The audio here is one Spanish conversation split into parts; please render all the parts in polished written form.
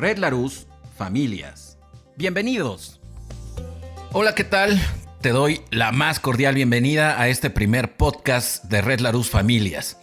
Red Larus Familias. Bienvenidos. Hola, ¿qué tal? Te doy la más cordial bienvenida a este primer podcast de Red Larus Familias.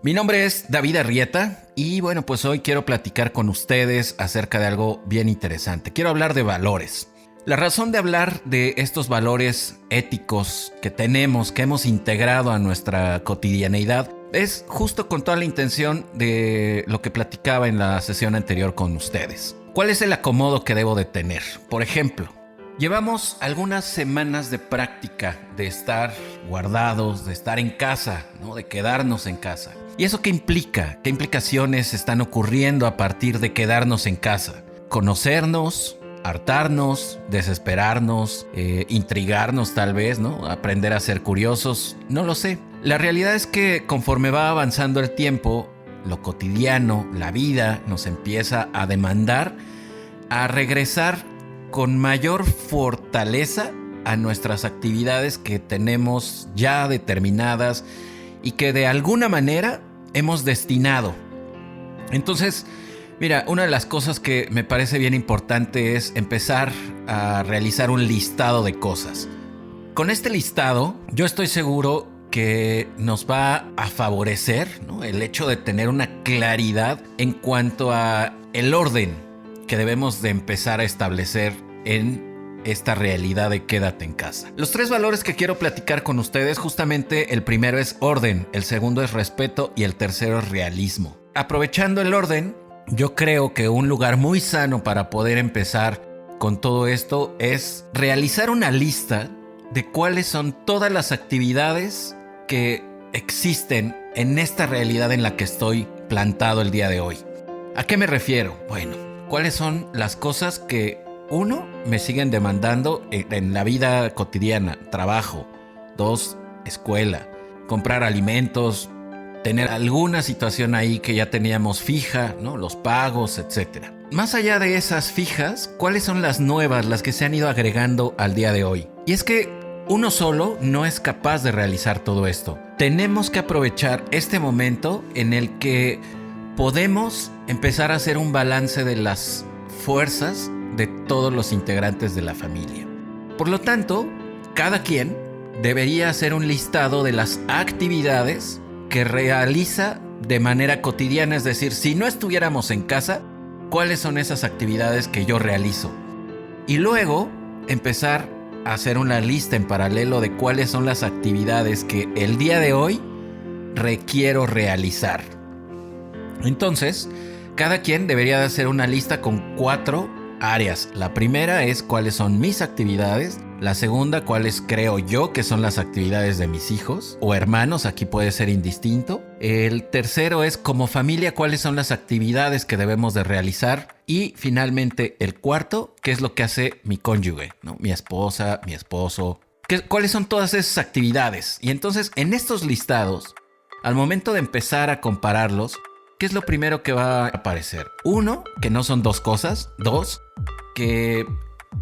Mi nombre es David Arrieta y bueno, pues hoy quiero platicar con ustedes acerca de algo bien interesante. Quiero hablar de valores. La razón de hablar de estos valores éticos que tenemos, que hemos integrado a nuestra cotidianeidad, es justo con toda la intención de lo que platicaba en la sesión anterior con ustedes. ¿Cuál es el acomodo que debo de tener? Por ejemplo, llevamos algunas semanas de práctica de estar guardados, de estar en casa, ¿no? De quedarnos en casa. ¿Y eso qué implica? ¿Qué implicaciones están ocurriendo a partir de quedarnos en casa? Conocernos, hartarnos, desesperarnos, intrigarnos tal vez, ¿no? Aprender a ser curiosos, no lo sé. La realidad es que conforme va avanzando el tiempo, lo cotidiano, la vida nos empieza a demandar a regresar con mayor fortaleza a nuestras actividades que tenemos ya determinadas y que de alguna manera hemos destinado. Entonces, mira, una de las cosas que me parece bien importante es empezar a realizar un listado de cosas. Con este listado, yo estoy seguro que nos va a favorecer, ¿no? El hecho de tener una claridad en cuanto a el orden que debemos de empezar a establecer en esta realidad de quédate en casa. Los tres valores que quiero platicar con ustedes, justamente el primero es orden, el segundo es respeto y el tercero es realismo. Aprovechando el orden, yo creo que un lugar muy sano para poder empezar con todo esto es realizar una lista de cuáles son todas las actividades que existen en esta realidad en la que estoy plantado el día de hoy. ¿A qué me refiero? Bueno, ¿cuáles son las cosas que, uno, me siguen demandando en la vida cotidiana? Trabajo. Dos, escuela. Comprar alimentos. Tener alguna situación ahí que ya teníamos fija, ¿no? Los pagos, etc. Más allá de esas fijas, ¿cuáles son las nuevas, las que se han ido agregando al día de hoy? Y es que uno solo no es capaz de realizar todo esto. Tenemos que aprovechar este momento en el que podemos empezar a hacer un balance de las fuerzas de todos los integrantes de la familia. Por lo tanto, cada quien debería hacer un listado de las actividades que realiza de manera cotidiana, es decir, si no estuviéramos en casa, ¿cuáles son esas actividades que yo realizo? Y luego empezar a hacer una lista en paralelo de cuáles son las actividades que el día de hoy requiero realizar. Entonces, cada quien debería de hacer una lista con 4 áreas. La primera es cuáles son mis actividades. La segunda, cuáles creo yo que son las actividades de mis hijos o hermanos, aquí puede ser indistinto. El tercero es, como familia, cuáles son las actividades que debemos de realizar. Y finalmente, el cuarto, qué es lo que hace mi cónyuge, ¿no? Mi esposa, mi esposo. ¿Cuáles son todas esas actividades? Y entonces, en estos listados, al momento de empezar a compararlos, ¿qué es lo primero que va a aparecer? Uno, que no son dos cosas. Dos, que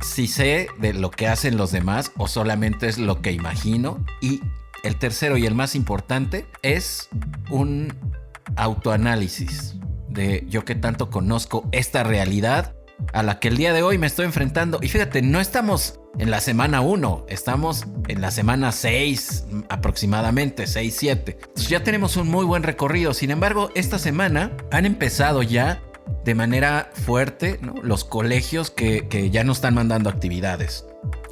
si sé de lo que hacen los demás o solamente es lo que imagino. Y el tercero y el más importante es un autoanálisis de yo que tanto conozco esta realidad a la que el día de hoy me estoy enfrentando. Y fíjate, no estamos en la semana 1, estamos en la semana 6 aproximadamente, 6, 7. Entonces ya tenemos un muy buen recorrido. Sin embargo, esta semana han empezado ya de manera fuerte, ¿no? Los colegios que ya nos están mandando actividades,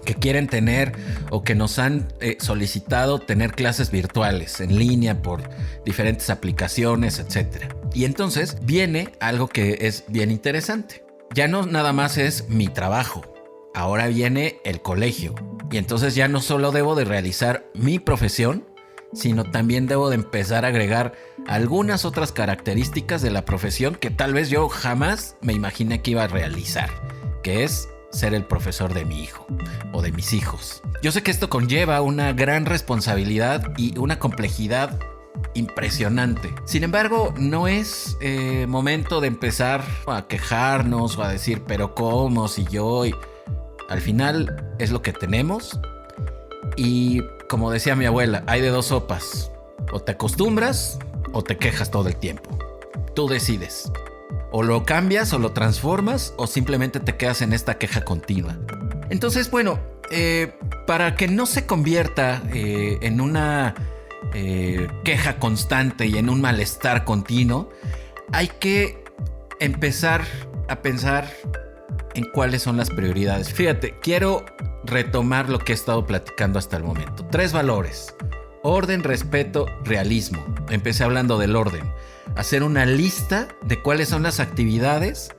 que quieren tener o que nos han solicitado tener clases virtuales en línea por diferentes aplicaciones, etc. Y entonces viene algo que es bien interesante. Ya no nada más es mi trabajo, ahora viene el colegio. Y entonces ya no solo debo de realizar mi profesión, sino también debo de empezar a agregar algunas otras características de la profesión que tal vez yo jamás me imaginé que iba a realizar, que es ser el profesor de mi hijo o de mis hijos. Yo sé que esto conlleva una gran responsabilidad y una complejidad impresionante. Sin embargo, no es momento de empezar a quejarnos o a decir, pero ¿cómo? Si yo... Al final es lo que tenemos. Y como decía mi abuela, hay de dos sopas. O te acostumbras o te quejas todo el tiempo. Tú decides. O lo cambias o lo transformas o simplemente te quedas en esta queja continua. Entonces, bueno, para que no se convierta en una queja constante y en un malestar continuo, hay que empezar a pensar en cuáles son las prioridades. Fíjate, quiero retomar lo que he estado platicando hasta el momento. 3 valores: orden, respeto, realismo. Empecé hablando del orden. Hacer una lista de cuáles son las actividades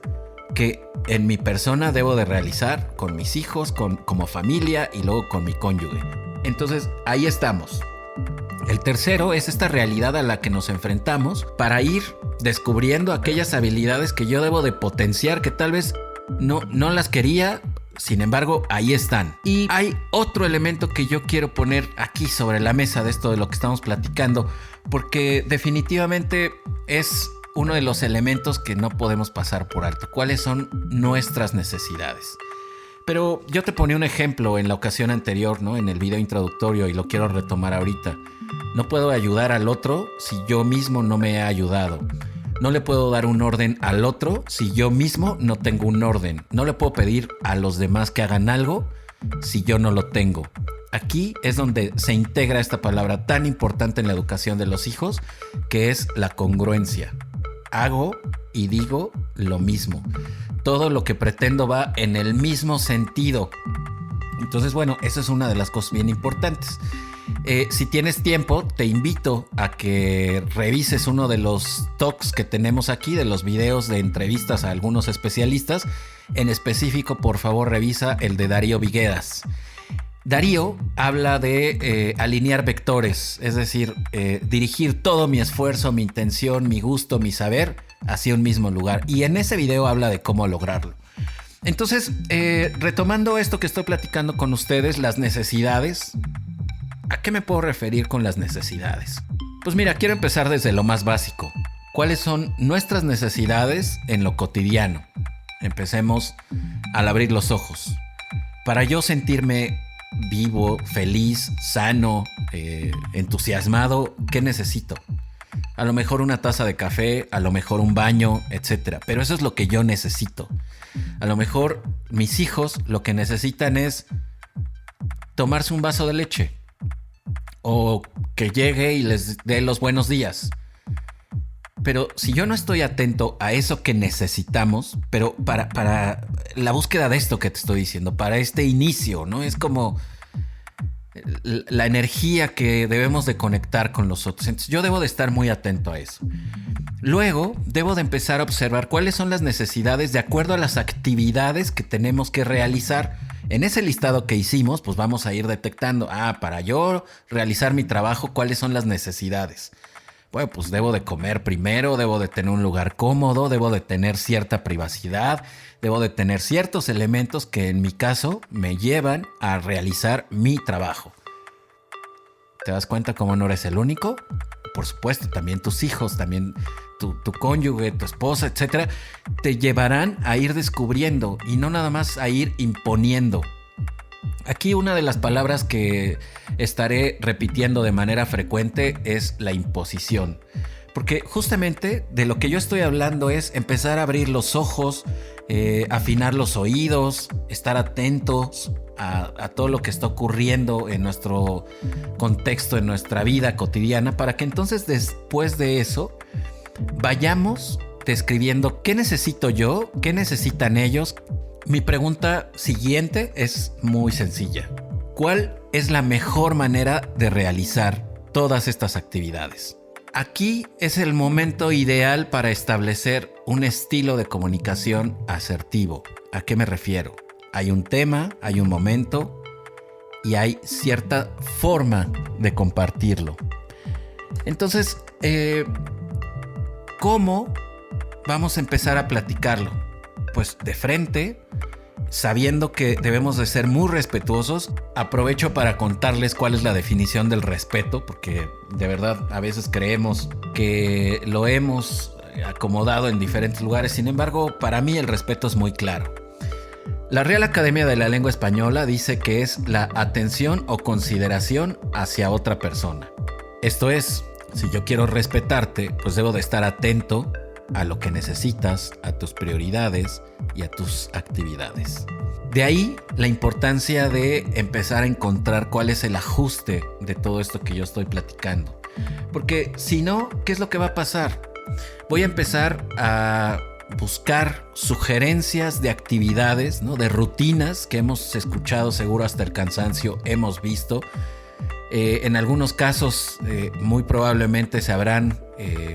que en mi persona debo de realizar con mis hijos, como familia y luego con mi cónyuge. Entonces, ahí estamos. El tercero es esta realidad a la que nos enfrentamos para ir descubriendo aquellas habilidades que yo debo de potenciar, que tal vez no las quería, sin embargo, ahí están. Y hay otro elemento que yo quiero poner aquí sobre la mesa de esto de lo que estamos platicando, porque definitivamente es uno de los elementos que no podemos pasar por alto. ¿Cuáles son nuestras necesidades? Pero yo te ponía un ejemplo en la ocasión anterior, ¿no? En el video introductorio, y lo quiero retomar ahorita. No puedo ayudar al otro si yo mismo no me he ayudado. No le puedo dar un orden al otro si yo mismo no tengo un orden. No le puedo pedir a los demás que hagan algo si yo no lo tengo. Aquí es donde se integra esta palabra tan importante en la educación de los hijos, que es la congruencia. Hago y digo lo mismo. Todo lo que pretendo va en el mismo sentido. Entonces, bueno, esa es una de las cosas bien importantes. Si tienes tiempo, te invito a que revises uno de los talks que tenemos aquí, de los videos de entrevistas a algunos especialistas. En específico, por favor, revisa el de Darío Vigueras. Darío habla de alinear vectores, es decir, dirigir todo mi esfuerzo, mi intención, mi gusto, mi saber hacia un mismo lugar. Y en ese video habla de cómo lograrlo. Entonces, retomando esto que estoy platicando con ustedes, las necesidades. ¿A qué me puedo referir con las necesidades? Pues mira, quiero empezar desde lo más básico. ¿Cuáles son nuestras necesidades en lo cotidiano? Empecemos al abrir los ojos. Para yo sentirme vivo, feliz, sano, entusiasmado, ¿qué necesito? A lo mejor una taza de café, a lo mejor un baño, etc. Pero eso es lo que yo necesito. A lo mejor mis hijos lo que necesitan es tomarse un vaso de leche. O que llegue y les dé los buenos días. Pero si yo no estoy atento a eso que necesitamos, pero para la búsqueda de esto que te estoy diciendo, para este inicio, ¿no? Es como la energía que debemos de conectar con los otros. Entonces yo debo de estar muy atento a eso. Luego debo de empezar a observar cuáles son las necesidades de acuerdo a las actividades que tenemos que realizar. En ese listado que hicimos, pues vamos a ir detectando, para yo realizar mi trabajo, ¿cuáles son las necesidades? Bueno, pues debo de comer primero, debo de tener un lugar cómodo, debo de tener cierta privacidad, debo de tener ciertos elementos que en mi caso me llevan a realizar mi trabajo. ¿Te das cuenta cómo no eres el único? Por supuesto, también tus hijos, también tu cónyuge, tu esposa, etcétera, te llevarán a ir descubriendo y no nada más a ir imponiendo. Aquí una de las palabras que estaré repitiendo de manera frecuente es la imposición. Porque justamente de lo que yo estoy hablando es empezar a abrir los ojos, afinar los oídos, estar atentos a todo lo que está ocurriendo en nuestro contexto, en nuestra vida cotidiana, para que entonces después de eso vayamos describiendo qué necesito yo, qué necesitan ellos. Mi pregunta siguiente es muy sencilla. ¿Cuál es la mejor manera de realizar todas estas actividades? Aquí es el momento ideal para establecer un estilo de comunicación asertivo. ¿A qué me refiero? Hay un tema, hay un momento y hay cierta forma de compartirlo. Entonces, ¿cómo vamos a empezar a platicarlo? Pues de frente, sabiendo que debemos de ser muy respetuosos. Aprovecho para contarles cuál es la definición del respeto, porque de verdad a veces creemos que lo hemos acomodado en diferentes lugares. Sin embargo, para mí el respeto es muy claro. La Real Academia de la Lengua Española dice que es la atención o consideración hacia otra persona. Esto es, si yo quiero respetarte, pues debo de estar atento a lo que necesitas, a tus prioridades y a tus actividades. De ahí la importancia de empezar a encontrar cuál es el ajuste de todo esto que yo estoy platicando. Porque si no, ¿qué es lo que va a pasar? Voy a empezar a buscar sugerencias de actividades, ¿no? De rutinas que hemos escuchado seguro hasta el cansancio, hemos visto. En algunos casos muy probablemente se habrán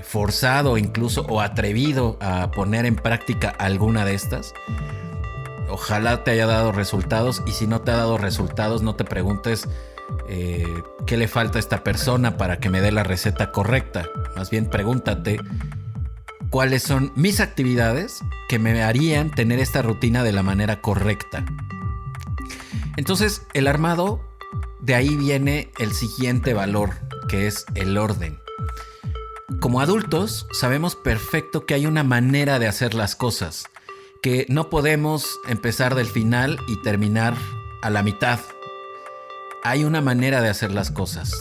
forzado incluso o atrevido a poner en práctica alguna de estas. Ojalá te haya dado resultados, y si no te ha dado resultados, no te preguntes qué le falta a esta persona para que me dé la receta correcta. Más bien pregúntate cuáles son mis actividades que me harían tener esta rutina de la manera correcta. Entonces, el armado, de ahí viene el siguiente valor, que es el orden. Como adultos, sabemos perfecto que hay una manera de hacer las cosas, que no podemos empezar del final y terminar a la mitad. Hay una manera de hacer las cosas.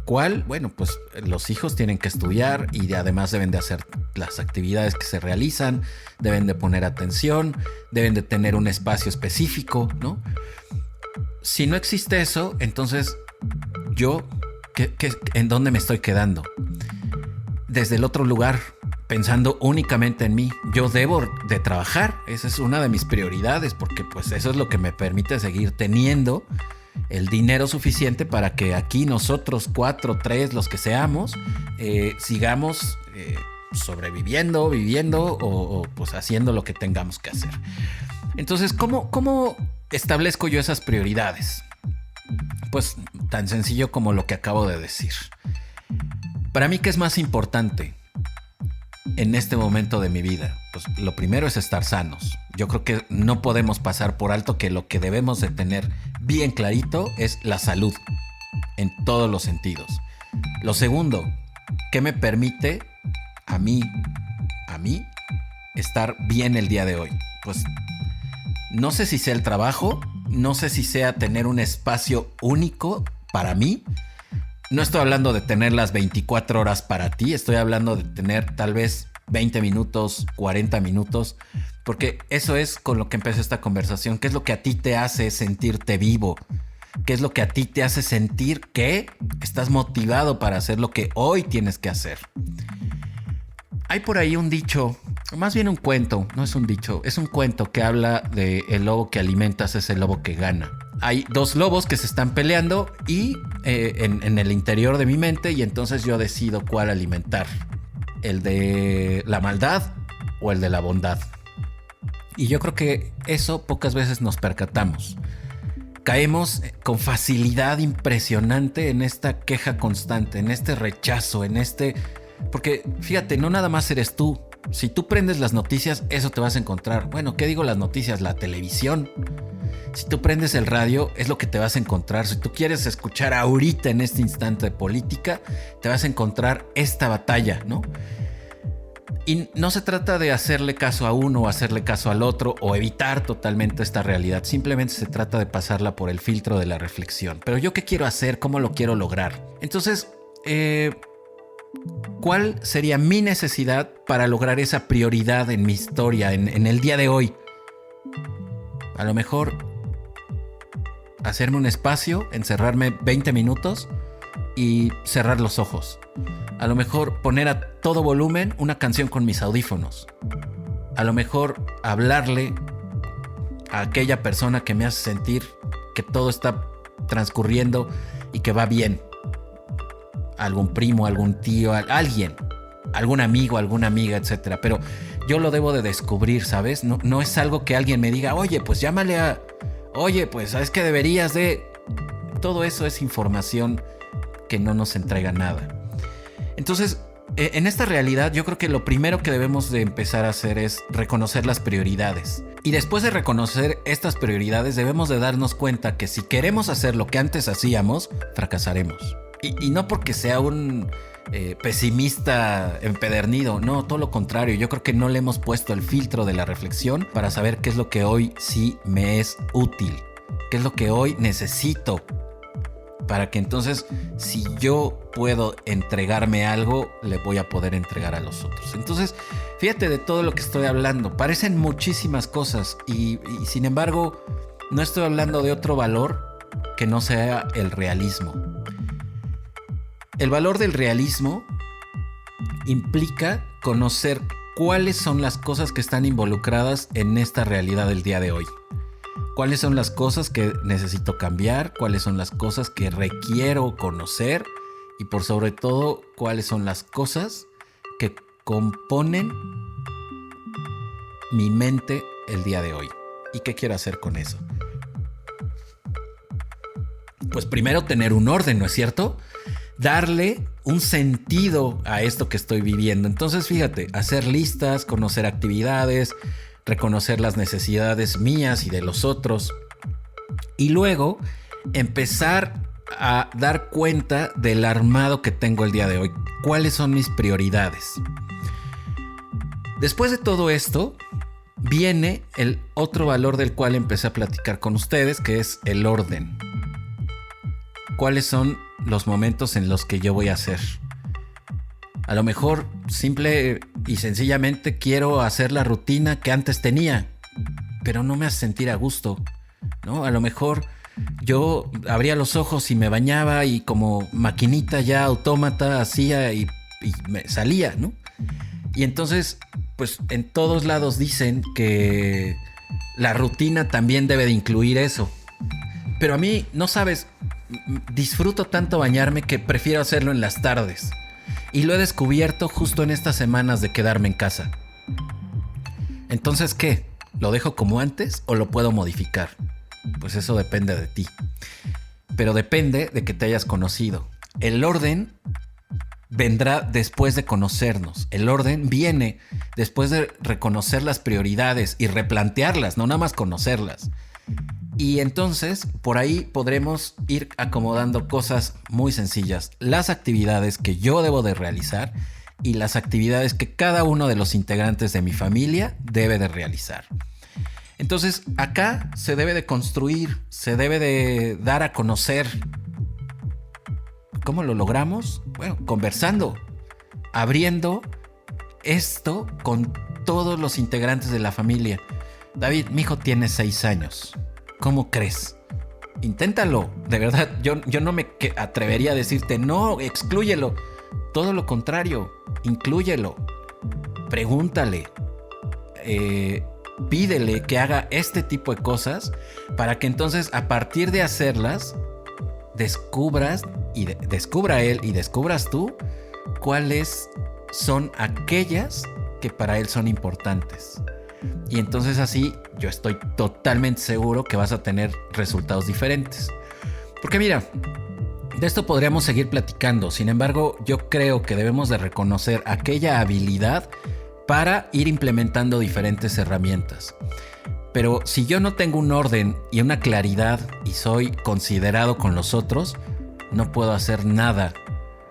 ¿Cuál? Bueno, pues los hijos tienen que estudiar y además deben de hacer las actividades que se realizan, deben de poner atención, deben de tener un espacio específico, ¿no? Si no existe eso, entonces yo, ¿en dónde me estoy quedando? Desde el otro lugar, pensando únicamente en mí. Yo debo de trabajar, esa es una de mis prioridades, porque pues eso es lo que me permite seguir teniendo el dinero suficiente para que aquí nosotros 4, 3, los que seamos, sigamos sobreviviendo, viviendo o pues haciendo lo que tengamos que hacer. Entonces, ¿cómo establezco yo esas prioridades? Pues tan sencillo como lo que acabo de decir. Para mí, ¿qué es más importante en este momento de mi vida? Pues lo primero es estar sanos. Yo creo que no podemos pasar por alto que lo que debemos de tener bien clarito es la salud en todos los sentidos. Lo segundo, ¿qué me permite a mí estar bien el día de hoy? Pues no sé si sea el trabajo, no sé si sea tener un espacio único para mí. No estoy hablando de tener las 24 horas para ti, estoy hablando de tener tal vez 20 minutos, 40 minutos, porque eso es con lo que empezó esta conversación. ¿Qué es lo que a ti te hace sentirte vivo? ¿Qué es lo que a ti te hace sentir que estás motivado para hacer lo que hoy tienes que hacer? Hay por ahí un dicho, o más bien un cuento, no es un dicho, es un cuento que habla de el lobo que alimentas es el lobo que gana. Hay dos lobos que se están peleando y en el interior de mi mente, y entonces yo decido cuál alimentar, el de la maldad o el de la bondad. Y yo creo que eso pocas veces nos percatamos. Caemos con facilidad impresionante en esta queja constante, en este rechazo, porque fíjate, no nada más eres tú. Si tú prendes las noticias, eso te vas a encontrar. Bueno, ¿qué digo las noticias? La televisión. Si tú prendes el radio, es lo que te vas a encontrar. Si tú quieres escuchar ahorita en este instante de política, te vas a encontrar esta batalla, ¿no? Y no se trata de hacerle caso a uno o hacerle caso al otro o evitar totalmente esta realidad. Simplemente se trata de pasarla por el filtro de la reflexión. Pero ¿yo qué quiero hacer? ¿Cómo lo quiero lograr? Entonces, ¿cuál sería mi necesidad para lograr esa prioridad en mi historia, en el día de hoy? A lo mejor hacerme un espacio, encerrarme 20 minutos y cerrar los ojos. A lo mejor poner a todo volumen una canción con mis audífonos. A lo mejor hablarle a aquella persona que me hace sentir que todo está transcurriendo y que va bien. Algún primo, algún tío, alguien, algún amigo, alguna amiga, etcétera. Pero yo lo debo de descubrir, ¿sabes? No es algo que alguien me diga, oye, pues llámale a... Oye, pues sabes que deberías de... Todo eso es información que no nos entrega nada. Entonces, en esta realidad, yo creo que lo primero que debemos de empezar a hacer es reconocer las prioridades. Y después de reconocer estas prioridades, debemos de darnos cuenta que si queremos hacer lo que antes hacíamos, fracasaremos. Y no porque sea un pesimista empedernido, no, todo lo contrario. Yo creo que no le hemos puesto el filtro de la reflexión para saber qué es lo que hoy sí me es útil, qué es lo que hoy necesito para que entonces, si yo puedo entregarme algo, le voy a poder entregar a los otros. Entonces, fíjate de todo lo que estoy hablando. Parecen muchísimas cosas y sin embargo, no estoy hablando de otro valor que no sea el realismo. El valor del realismo implica conocer cuáles son las cosas que están involucradas en esta realidad del día de hoy. Cuáles son las cosas que necesito cambiar, cuáles son las cosas que requiero conocer y por sobre todo, cuáles son las cosas que componen mi mente el día de hoy. ¿Y qué quiero hacer con eso? Pues primero tener un orden, ¿no es cierto? Darle un sentido a esto que estoy viviendo. Entonces, fíjate, hacer listas, conocer actividades, reconocer las necesidades mías y de los otros. Y luego empezar a dar cuenta del armado que tengo el día de hoy. ¿Cuáles son mis prioridades? Después de todo esto, viene el otro valor del cual empecé a platicar con ustedes, que es el orden. ¿Cuáles son los momentos en los que yo voy a hacer? A lo mejor simple y sencillamente quiero hacer la rutina que antes tenía, pero no me hace sentir a gusto, ¿no? A lo mejor yo abría los ojos y me bañaba y como maquinita ya autómata hacía y me salía, ¿no? Y entonces, pues en todos lados dicen que la rutina también debe de incluir eso. Pero a mí, no sabes, disfruto tanto bañarme que prefiero hacerlo en las tardes. Y lo he descubierto justo en estas semanas de quedarme en casa. Entonces, ¿qué? ¿Lo dejo como antes o lo puedo modificar? Pues eso depende de ti. Pero depende de que te hayas conocido. El orden vendrá después de conocernos. El orden viene después de reconocer las prioridades y replantearlas, no nada más conocerlas. Y entonces por ahí podremos ir acomodando cosas muy sencillas. Las actividades que yo debo de realizar y las actividades que cada uno de los integrantes de mi familia debe de realizar. Entonces acá se debe de construir, se debe de dar a conocer. ¿Cómo lo logramos? Bueno, conversando, abriendo esto con todos los integrantes de la familia. David, mi hijo tiene 6 años. ¿Cómo crees? Inténtalo, de verdad. Yo no me atrevería a decirte, no, exclúyelo. Todo lo contrario, inclúyelo. Pregúntale. Pídele que haga este tipo de cosas para que entonces a partir de hacerlas descubra él y descubras tú cuáles son aquellas que para él son importantes. Y entonces así yo estoy totalmente seguro que vas a tener resultados diferentes. Porque mira, de esto podríamos seguir platicando. Sin embargo, yo creo que debemos de reconocer aquella habilidad para ir implementando diferentes herramientas. Pero si yo no tengo un orden y una claridad y soy considerado con los otros, no puedo hacer nada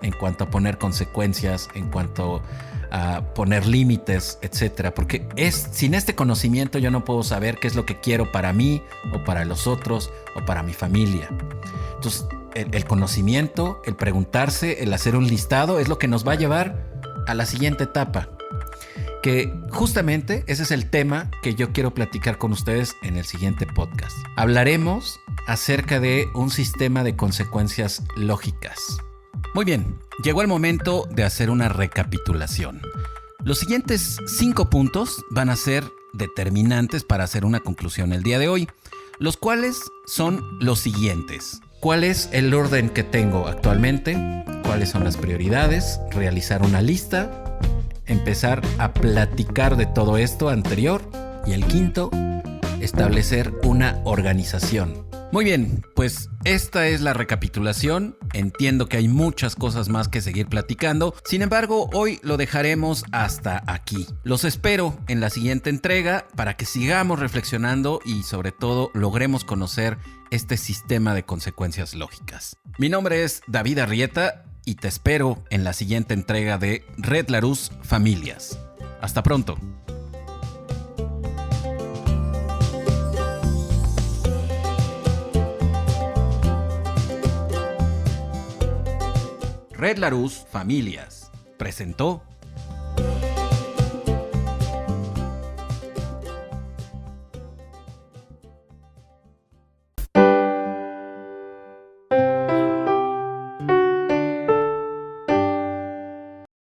en cuanto a poner consecuencias, en cuanto a poner límites, etcétera. Porque sin este conocimiento yo no puedo saber qué es lo que quiero para mí o para los otros o para mi familia. Entonces, el conocimiento, el preguntarse, el hacer un listado es lo que nos va a llevar a la siguiente etapa. Que justamente ese es el tema que yo quiero platicar con ustedes en el siguiente podcast. Hablaremos acerca de un sistema de consecuencias lógicas. Muy bien, llegó el momento de hacer una recapitulación. Los siguientes 5 puntos van a ser determinantes para hacer una conclusión el día de hoy, los cuales son los siguientes. ¿Cuál es el orden que tengo actualmente? ¿Cuáles son las prioridades? Realizar una lista. Empezar a platicar de todo esto anterior. Y el quinto, establecer una organización. Muy bien, pues esta es la recapitulación. Entiendo que hay muchas cosas más que seguir platicando. Sin embargo, hoy lo dejaremos hasta aquí. Los espero en la siguiente entrega para que sigamos reflexionando y sobre todo logremos conocer este sistema de consecuencias lógicas. Mi nombre es David Arrieta y te espero en la siguiente entrega de Red Larus Familias. Hasta pronto. Red Larus Familias presentó